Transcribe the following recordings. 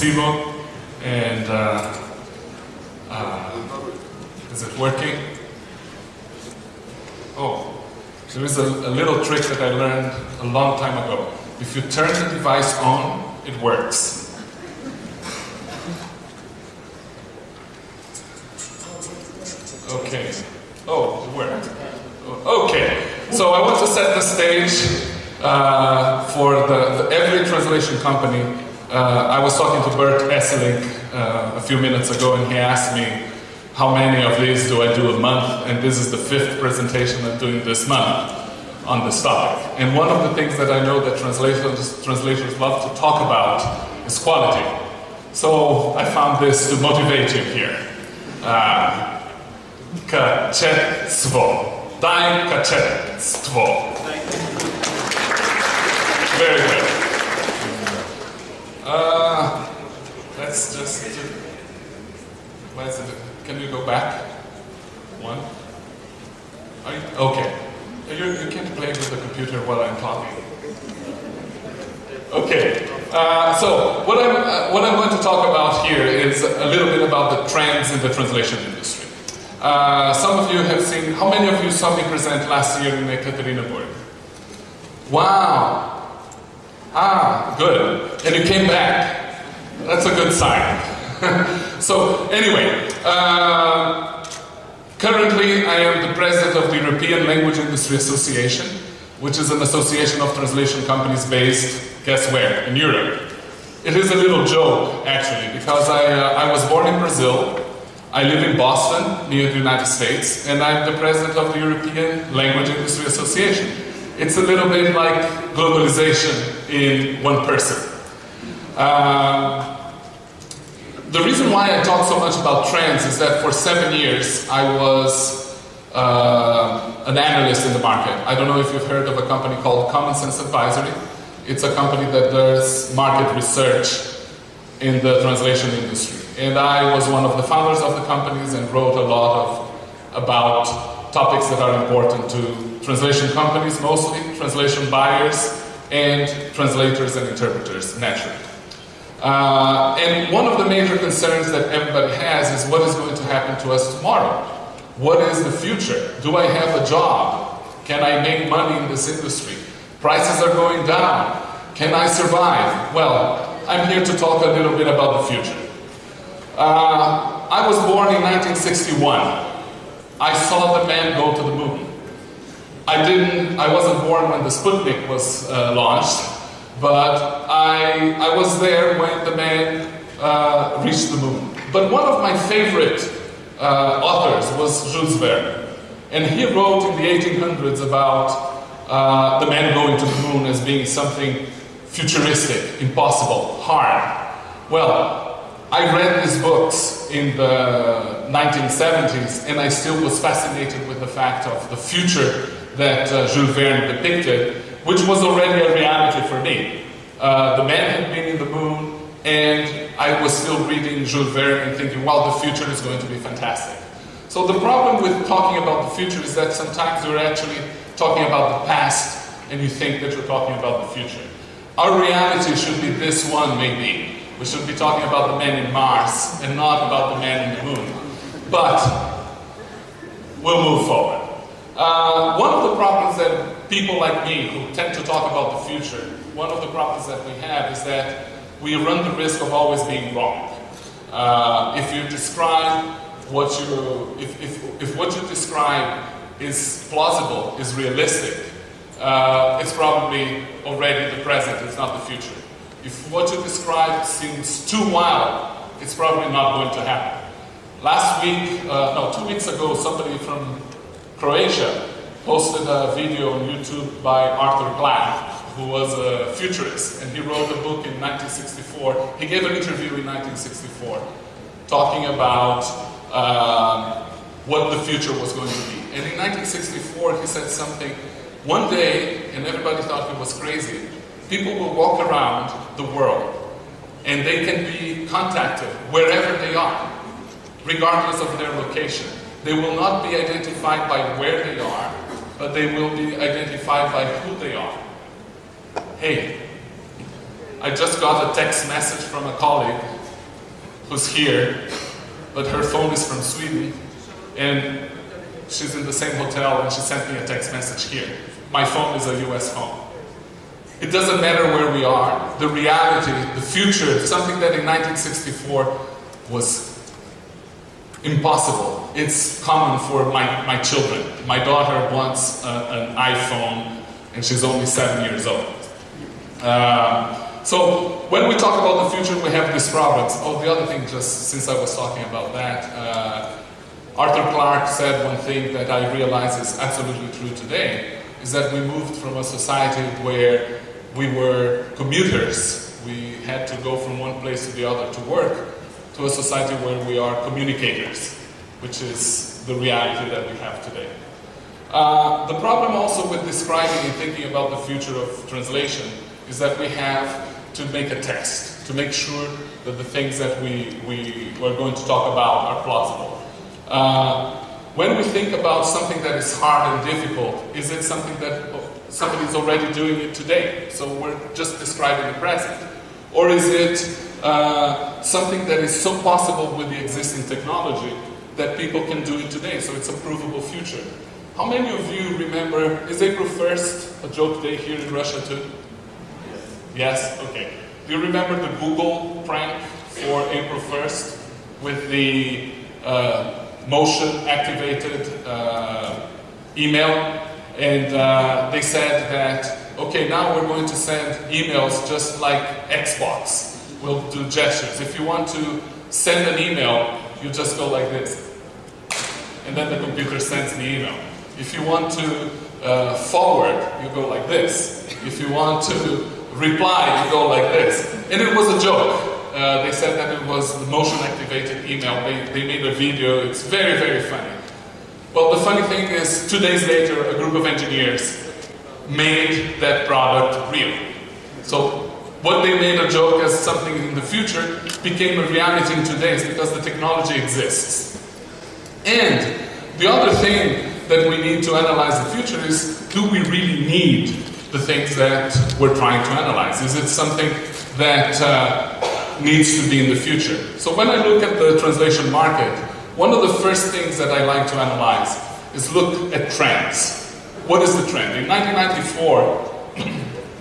Simo, and is it working? Oh, there is a little trick that I learned a long time ago. If you turn the device on, it works. Okay. Oh, it worked. Okay. So I want to set the stage for every translation company. I was talking to Bert Esselink a few minutes ago, and he asked me how many of these do I do a month, and this is the 5th presentation I'm doing this month on this topic. And one of the things that I know that translators love to talk about is quality. So I found this to motivate you here. Kaczetstwo. Daj kaczetstwo. Very good. Let's just do... Why is it? Can you go back? One? Okay. You can't play with the computer while I'm talking. Okay. So what I'm going to talk about here is a little bit about the trends in the translation industry. Some of you have seen, how many of you saw me present last year in Ekaterinburg? Wow! Ah, good. And you came back. That's a good sign. So, anyway, currently I am the president of the European Language Industry Association, which is an association of translation companies based, guess where? In Europe. It is a little joke, actually, because I was born in Brazil. I live in Boston, near the United States, and I'm the president of the European Language Industry Association. It's a little bit like globalization in one person. The reason why I talk so much about trends is that for 7 years I was an analyst in the market. I don't know if you've heard of a company called Common Sense Advisory. It's a company that does market research in the translation industry. And I was one of the founders of the companies and wrote a lot about topics that are important to translation companies, mostly translation buyers and translators and interpreters, naturally. And one of the major concerns that everybody has is what is going to happen to us tomorrow? What is the future? Do I have a job? Can I make money in this industry? Prices are going down. Can I survive? Well, I'm here to talk a little bit about the future. I was born in 1961. I saw the man go to the moon. I wasn't born when the Sputnik was launched, but I was there when the man reached the moon. But one of my favorite authors was Jules Verne. And he wrote in the 1800s about the man going to the moon as being something futuristic, impossible, hard. Well, I read his books in the 1970s, and I still was fascinated with the fact of the future that Jules Verne depicted, which was already a reality for me. The man had been in the moon, and I was still reading Jules Verne and thinking, well, the future is going to be fantastic. So the problem with talking about the future is that sometimes you're actually talking about the past, and you think that you're talking about the future. Our reality should be this one, maybe. We should be talking about the man in Mars and not about the man in the moon. But we'll move forward. One of the problems that people like me who tend to talk about the future, one of the problems that we have is that we run the risk of always being wrong. If you describe what if what you describe is plausible, is realistic, it's probably already the present, it's not the future. If what you describe seems too wild, it's probably not going to happen. Last week, 2 weeks ago, somebody from Croatia posted a video on YouTube by Arthur Black, who was a futurist, and he wrote a book in 1964. He gave an interview in 1964 talking about what the future was going to be. And in 1964, he said something, one day, and everybody thought he was crazy, people will walk around the world and they can be contacted wherever they are, regardless of their location. They will not be identified by where they are, but they will be identified by who they are. Hey, I just got a text message from a colleague who's here, but her phone is from Sweden, and she's in the same hotel, and she sent me a text message here. My phone is a US phone. It doesn't matter where we are. The reality, the future, something that in 1964 was impossible. It's common for my children. My daughter wants an iPhone, and she's only 7 years old. So when we talk about the future, we have these problems. Oh, the other thing, just since I was talking about that, Arthur Clarke said one thing that I realize is absolutely true today, is that we moved from a society where we were commuters. We had to go from one place to the other to work, to a society where we are communicators, which is the reality that we have today. The problem also with describing and thinking about the future of translation is that we have to make a test, to make sure that the things that we are going to talk about are plausible. When we think about something that is hard and difficult, is it something that somebody is already doing it today? So we're just describing the present. Or is it something that is so possible with the existing technology that people can do it today, so it's a provable future? How many of you remember, is April 1st a joke day here in Russia too? Yes? Okay. Do you remember the Google prank for April 1st with the motion-activated email? And they said that, okay, now we're going to send emails just like Xbox. We'll do gestures. If you want to send an email, you just go like this. And then the computer sends the email. If you want to forward, you go like this. If you want to reply, you go like this. And it was a joke. They said that it was the motion-activated email. They made a video. It's very, very funny. Well, the funny thing is, 2 days later, a group of engineers made that product real. So what they made a joke as something in the future became a reality in today's because the technology exists. And the other thing that we need to analyze the future is, do we really need the things that we're trying to analyze? Is it something that needs to be in the future? So when I look at the translation market, one of the first things that I like to analyze is look at trends. What is the trend? In 1994,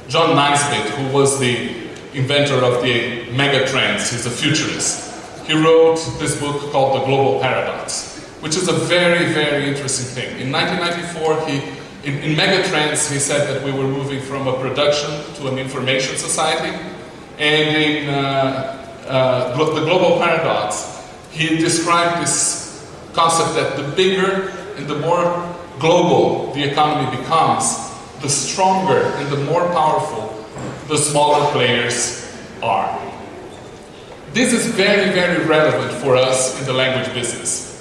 John Naisbitt, who was the inventor of the mega trends, he's a futurist, he wrote this book called The Global Paradox, which is a very, very interesting thing. In 1994, in mega trends, he said that we were moving from a production to an information society, and in The Global Paradox, he described this concept that the bigger and the more global the economy becomes, the stronger and the more powerful the smaller players are. This is very, very relevant for us in the language business.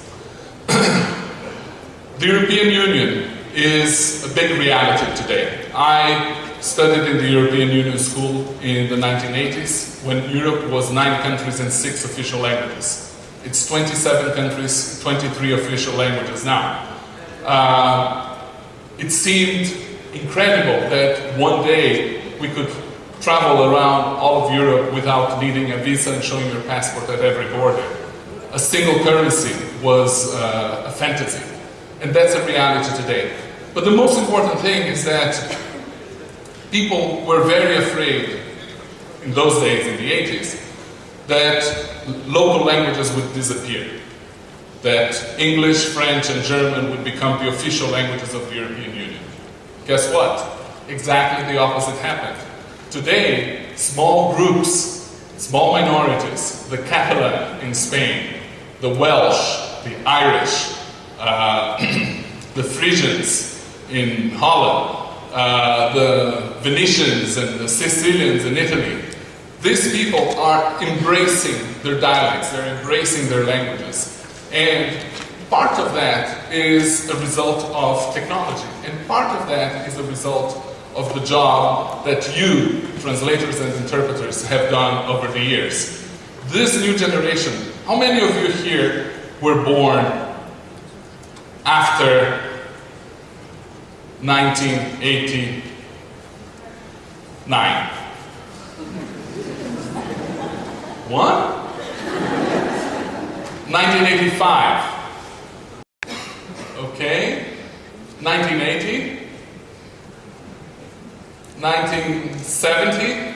The European Union is a big reality today. I studied in the European Union school in the 1980s, when Europe was 9 countries and 6 official languages. It's 27 countries, 23 official languages now. It seemed incredible that one day we could travel around all of Europe without needing a visa and showing your passport at every border. A single currency was a fantasy, and that's a reality today. But the most important thing is that people were very afraid in those days, in the 80s, that local languages would disappear, that English, French, and German would become the official languages of the European Union. Guess what? Exactly the opposite happened. Today, small groups, small minorities, the Catalan in Spain, the Welsh, the Irish, the Frisians in Holland, the Venetians and the Sicilians in Italy, these people are embracing their dialects, they're embracing their languages. And part of that is a result of technology, and part of that is a result of the job that you, translators and interpreters, have done over the years. This new generation, how many of you here were born after 1989? One? 1985. Okay. 1980. 1970.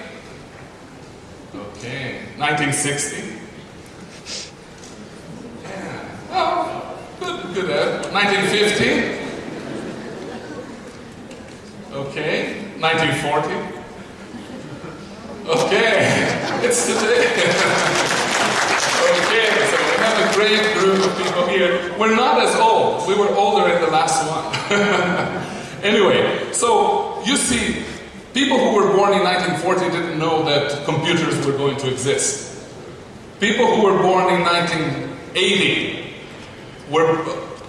Okay. 1960. Yeah. Oh, good. 1950. Okay. 1940. Okay. It's today. Okay, so we have a great group of people here. We're not as old. We were older in the last one. Anyway, so you see, people who were born in 1940 didn't know that computers were going to exist. People who were born in 1980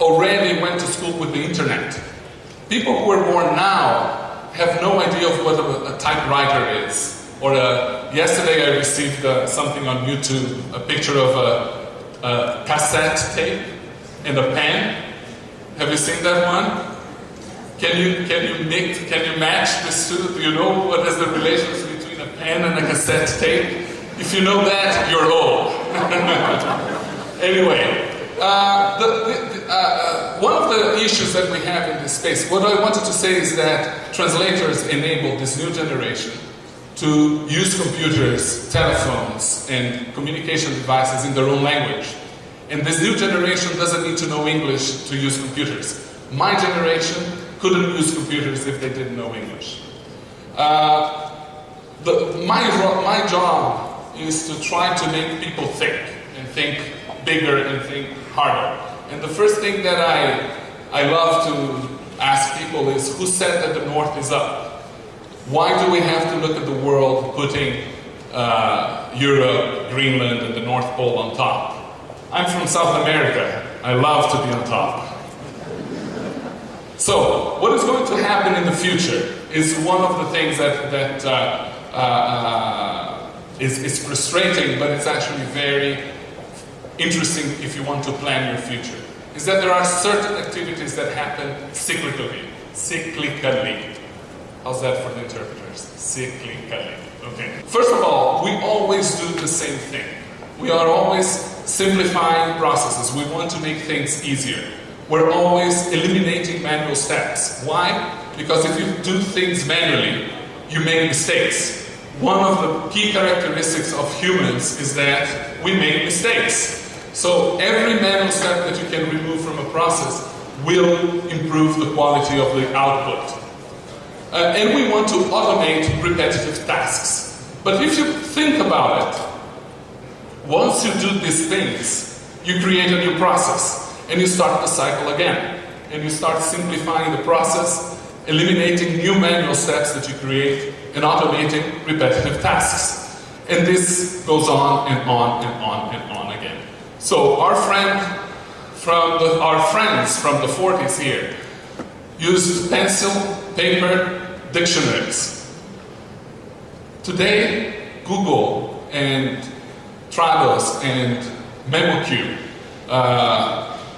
already went to school with the internet. People who were born now have no idea of what a typewriter is. Or yesterday I received something on YouTube, a picture of a cassette tape and a pen. Have you seen that one? Can you match this two? Do you know what is the relationship between a pen and a cassette tape? If you know that, you're old. Anyway, one of the issues that we have in this space, what I wanted to say is that translators enable this new generation to use computers, telephones, and communication devices in their own language. And this new generation doesn't need to know English to use computers. My generation couldn't use computers if they didn't know English. My job is to try to make people think, and think bigger and think harder. And the first thing that I love to ask people is, who said that the North is up? Why do we have to look at the world putting Europe, Greenland, and the North Pole on top? I'm from South America. I love to be on top. So, what is going to happen in the future is one of the things that is frustrating, but it's actually very interesting if you want to plan your future. Is that there are certain activities that happen cyclically. How's that for the interpreters? Cyclically. Okay. First of all, we always do the same thing. We are always simplifying processes. We want to make things easier. We're always eliminating manual steps. Why? Because if you do things manually, you make mistakes. One of the key characteristics of humans is that we make mistakes. So every manual step that you can remove from a process will improve the quality of the output. And we want to automate repetitive tasks. But if you think about it, once you do these things, you create a new process, and you start the cycle again. And you start simplifying the process, eliminating new manual steps that you create, and automating repetitive tasks. And this goes on and on and on and on again. So our friends from the 40s here used pencil, paper, dictionaries. Today, Google and Trados and MemoQ.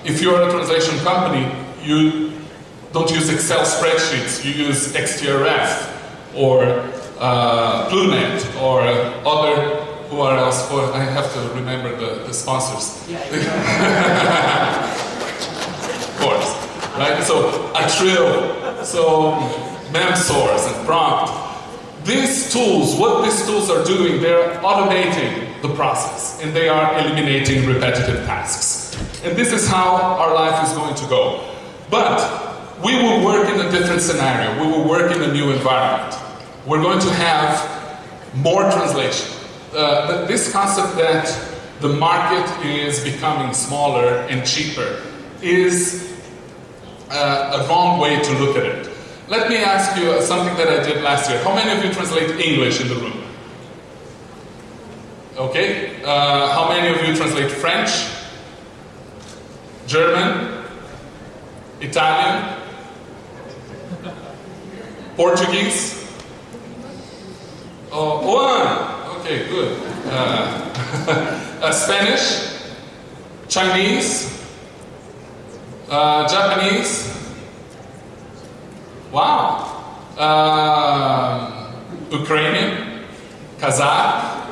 If you're a translation company, you don't use Excel spreadsheets, you use XTRF or Plunet or other, who are else? Oh, I have to remember the sponsors. Of course, right? So Atril, so MemSource and Prompt. These tools, what these tools are doing, they're automating the process and they are eliminating repetitive tasks. And this is how our life is going to go. But we will work in a different scenario. We will work in a new environment. We're going to have more translation. This concept that the market is becoming smaller and cheaper is a wrong way to look at it. Let me ask you something that I did last year. How many of you translate English in the room? Okay. How many of you translate French? German? Italian? Portuguese? Oh, one! Okay, good. Spanish? Chinese? Japanese? Wow. Ukrainian? Kazakh?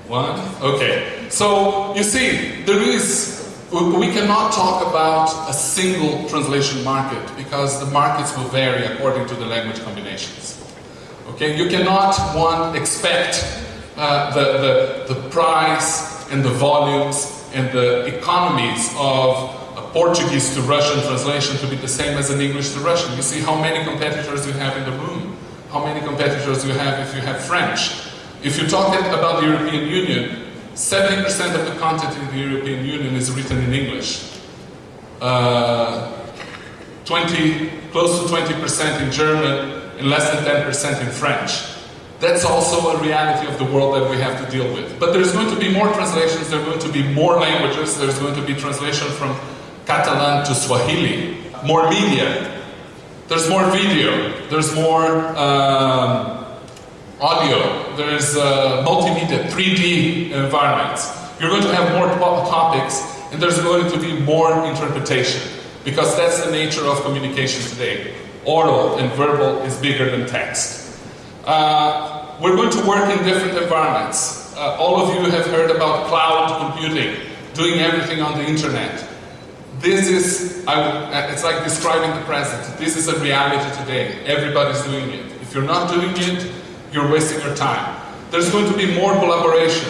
One? Okay. So, you see, we cannot talk about a single translation market because the markets will vary according to the language combinations. Okay, you cannot expect the price and the volumes and the economies of a Portuguese to Russian translation to be the same as an English to Russian. You see how many competitors you have in the room, how many competitors you have if you have French. If you talk about the European Union, 70% of the content in the European Union is written in English. Close to 20% in German, and less than 10% in French. That's also a reality of the world that we have to deal with. But there's going to be more translations, there are going to be more languages, there's going to be translation from Catalan to Swahili, more media, there's more video, there's more audio, there's multimedia, 3D environments. You're going to have more topics, and there's going to be more interpretation, because that's the nature of communication today. Oral and verbal is bigger than text. We're going to work in different environments. All of you have heard about cloud computing, doing everything on the internet. This is, it's like describing the present. This is a reality today. Everybody's doing it. If you're not doing it, you're wasting your time. There's going to be more collaboration.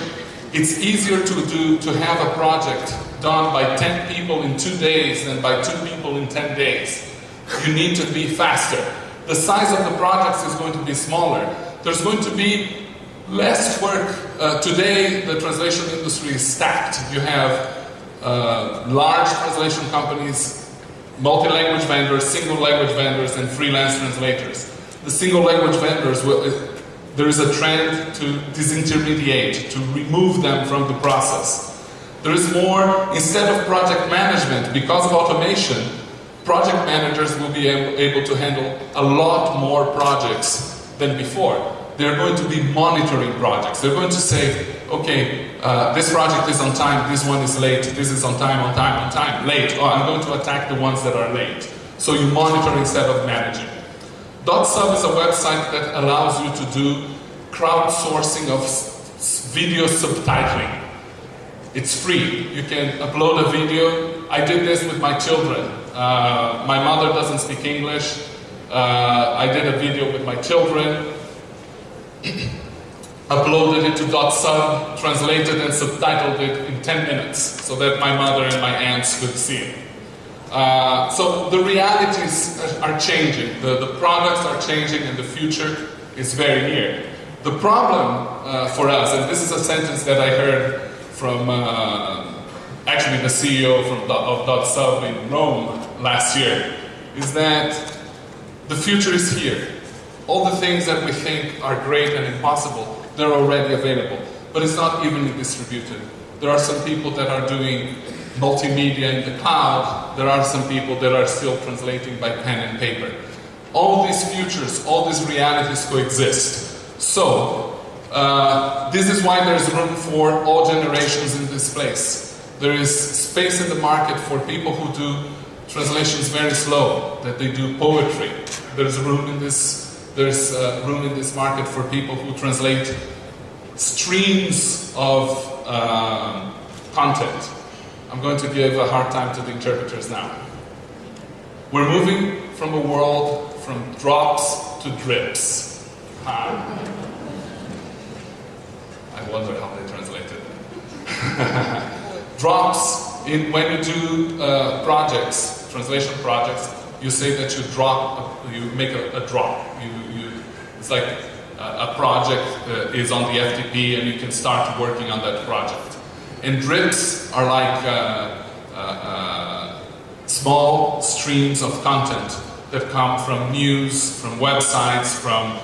It's easier to have a project done by 10 people in 2 days than by 2 people in 10 days. You need to be faster. The size of the projects is going to be smaller. There's going to be less work. Today, the translation industry is stacked. You have large translation companies, multi-language vendors, single language vendors, and freelance translators. The single language vendors, there is a trend to disintermediate, to remove them from the process. There is more, instead of project management, because of automation, project managers will be able to handle a lot more projects than before. They're going to be monitoring projects. They're going to say, okay, this project is on time, this one is late, this is on time, late. Oh, I'm going to attack the ones that are late. So you monitor instead of managing. .sub is a website that allows you to do crowdsourcing of video subtitling. It's free. You can upload a video. I did this with my children. My mother doesn't speak English. I did a video with my children, uploaded it to .sub, translated and subtitled it in 10 minutes so that my mother and my aunts could see it. So the realities are changing, the products are changing, and the future is very near. The problem for us, and this is a sentence that I heard from actually the CEO of .sub in Rome last year, is that the future is here. All the things that we think are great and impossible, they're already available, but it's not evenly distributed. There are some people that are doing multimedia in the cloud. There are some people that are still translating by pen and paper. All these futures, all these realities coexist. So, this is why there's room for all generations in this place. There is space in the market for people who do translations very slow, that they do poetry. There's room in this market for people who translate streams of content. I'm going to give a hard time to the interpreters now. We're moving from a world from drops to drips. I wonder how they translated it. Drops, when you do projects, translation projects, you say that you make a drop. It's like a project is on the FTP and you can start working on that project. And drips are like small streams of content that come from news, from websites, from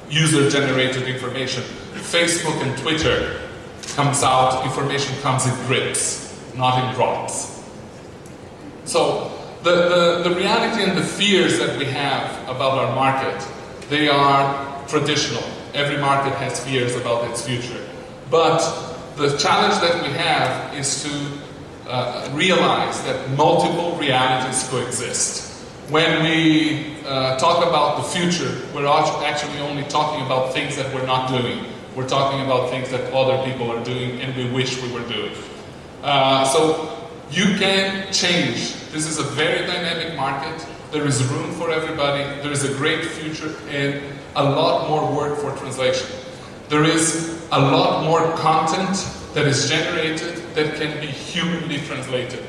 user-generated information. Facebook and Twitter information comes in drips, not in drops. So the reality and the fears that we have about our market, they are traditional. Every market has fears about its future. But the challenge that we have is to realize that multiple realities coexist. When we talk about the future, we're actually only talking about things that we're not doing. We're talking about things that other people are doing and we wish we were doing. So you can change. This is a very dynamic market. There is room for everybody. There is a great future and a lot more work for translation. There is a lot more content that is generated that can be humanly translated.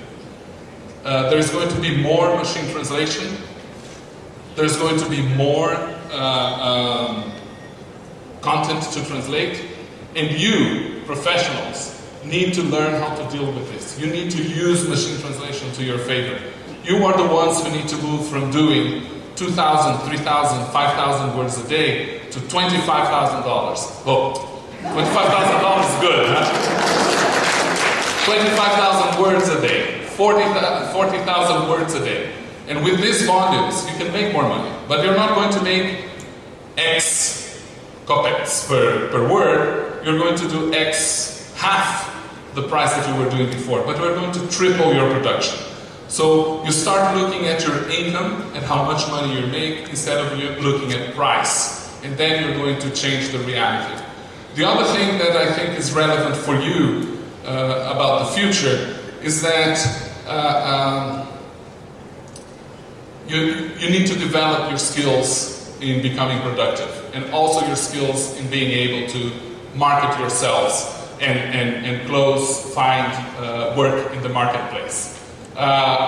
There is going to be more machine translation. There's going to be more content to translate. And you, professionals, need to learn how to deal with this. You need to use machine translation to your favor. You are the ones who need to move from doing 2,000, 3,000, 5,000 words a day to $25,000. Oh, $25,000 is good, huh? 25,000 words a day, 40,000 words a day. And with these volumes, you can make more money. But you're not going to make X kopecks per word. You're going to do X, half the price that you were doing before. But we're going to triple your production. So you start looking at your income and how much money you make instead of looking at price. And then you're going to change the reality. The other thing that I think is relevant for you about the future is that you need to develop your skills in becoming productive and also your skills in being able to market yourselves and find work in the marketplace.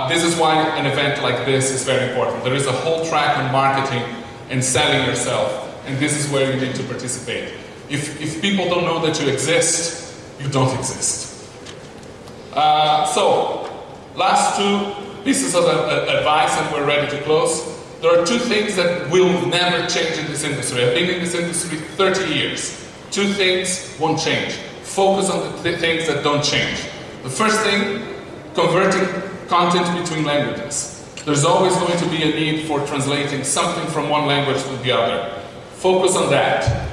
This is why an event like this is very important. There is a whole track on marketing and selling yourself, and this is where you need to participate. If people don't know that you exist, you don't exist. So, last two pieces of advice and we're ready to close. There are two things that will never change in this industry. I've been in this industry 30 years. Two things won't change. Focus on the things that don't change. The first thing, converting content between languages. There's always going to be a need for translating something from one language to the other. Focus on that.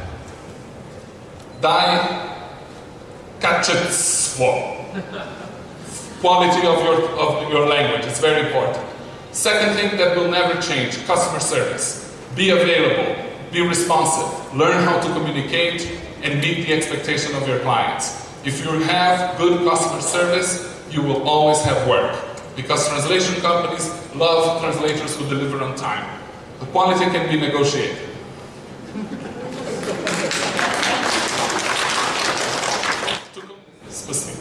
Quality of your language is very important. Second thing that will never change, customer service. Be available, be responsive, learn how to communicate and meet the expectation of your clients. If you have good customer service, you will always have work. Because translation companies love translators who deliver on time. The quality can be negotiated. Спасибо.